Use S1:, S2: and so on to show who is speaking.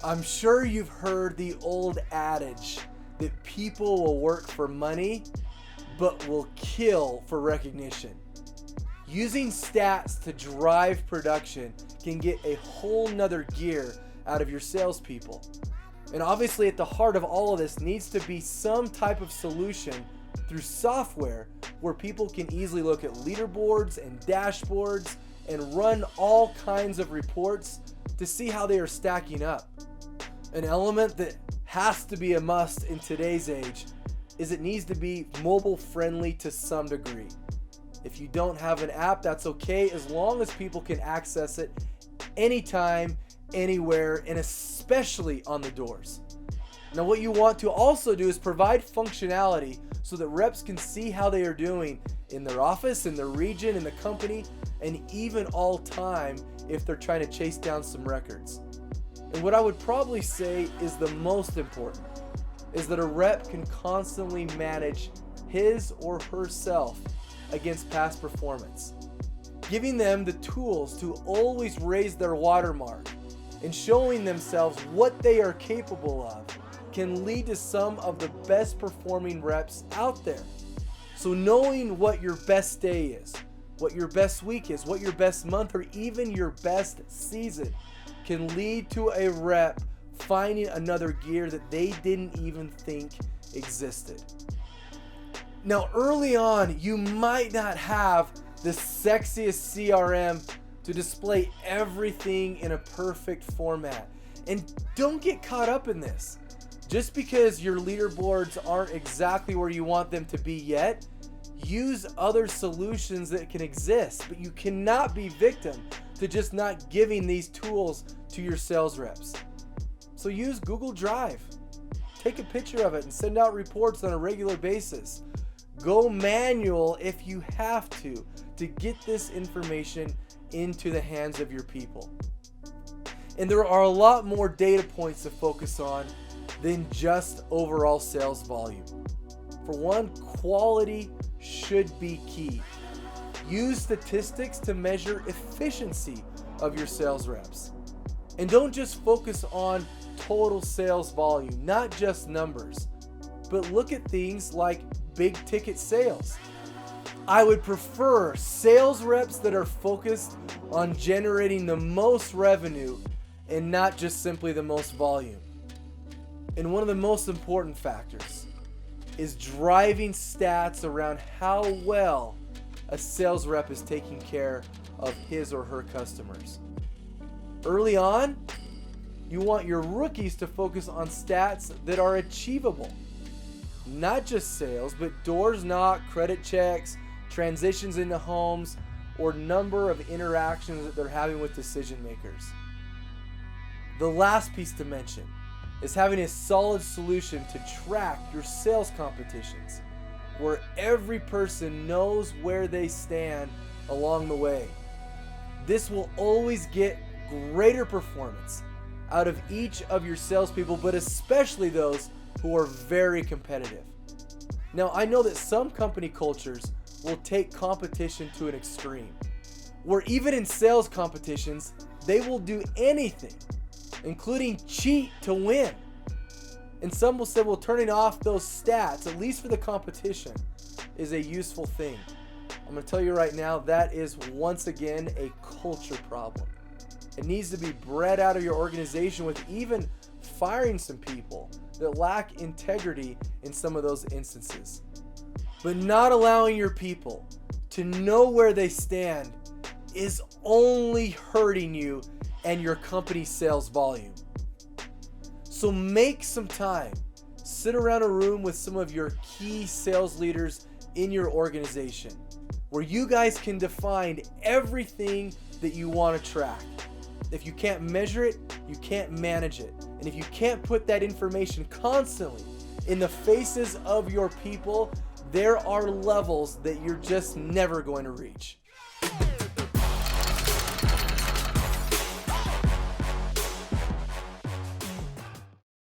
S1: I'm sure you've heard the old adage that people will work for money, but will kill for recognition. Using stats to drive production can get a whole nother gear out of your salespeople. And obviously at the heart of all of this needs to be some type of solution through software where people can easily look at leaderboards and dashboards and run all kinds of reports to see how they are stacking up. An element that has to be a must in today's age is it needs to be mobile friendly to some degree. If you don't have an app, that's okay as long as people can access it anytime, anywhere, and especially on the doors. Now what you want to also do is provide functionality so that reps can see how they are doing in their office, in their region, in the company, and even all time if they're trying to chase down some records. And what I would probably say is the most important is that a rep can constantly manage his or herself against past performance. Giving them the tools to always raise their watermark and showing themselves what they are capable of can lead to some of the best performing reps out there. So knowing what your best day is, what your best week is, what your best month, or even your best season can lead to a rep finding another gear that they didn't even think existed. Now, early on, you might not have the sexiest CRM to display everything in a perfect format. And don't get caught up in this. Just because your leaderboards aren't exactly where you want them to be yet, use other solutions that can exist, but you cannot be victim to just not giving these tools to your sales reps. So use Google Drive. Take a picture of it and send out reports on a regular basis. Go manual if you have to get this information into the hands of your people. And there are a lot more data points to focus on than just overall sales volume. For one, quality should be key. Use statistics to measure efficiency of your sales reps. And don't just focus on total sales volume, not just numbers, but look at things like big ticket sales. I would prefer sales reps that are focused on generating the most revenue and not just simply the most volume. And one of the most important factors is driving stats around how well a sales rep is taking care of his or her customers. Early on, you want your rookies to focus on stats that are achievable. Not just sales, but doors knocked, credit checks, transitions into homes, or number of interactions that they're having with decision makers. The last piece to mention is having a solid solution to track your sales competitions, where every person knows where they stand along the way. This will always get greater performance out of each of your salespeople, but especially those who are very competitive. Now, I know that some company cultures will take competition to an extreme, where even in sales competitions, they will do anything, including cheat to win. And some will say, well, turning off those stats, at least for the competition, is a useful thing. I'm going to tell you right now, that is once again a culture problem. It needs to be bred out of your organization, with even firing some people that lack integrity in some of those instances. But not allowing your people to know where they stand is only hurting you and your company's sales volume. So make some time. Sit around a room with some of your key sales leaders in your organization, where you guys can define everything that you want to track. If you can't measure it, you can't manage it. And if you can't put that information constantly in the faces of your people, there are levels that you're just never going to reach.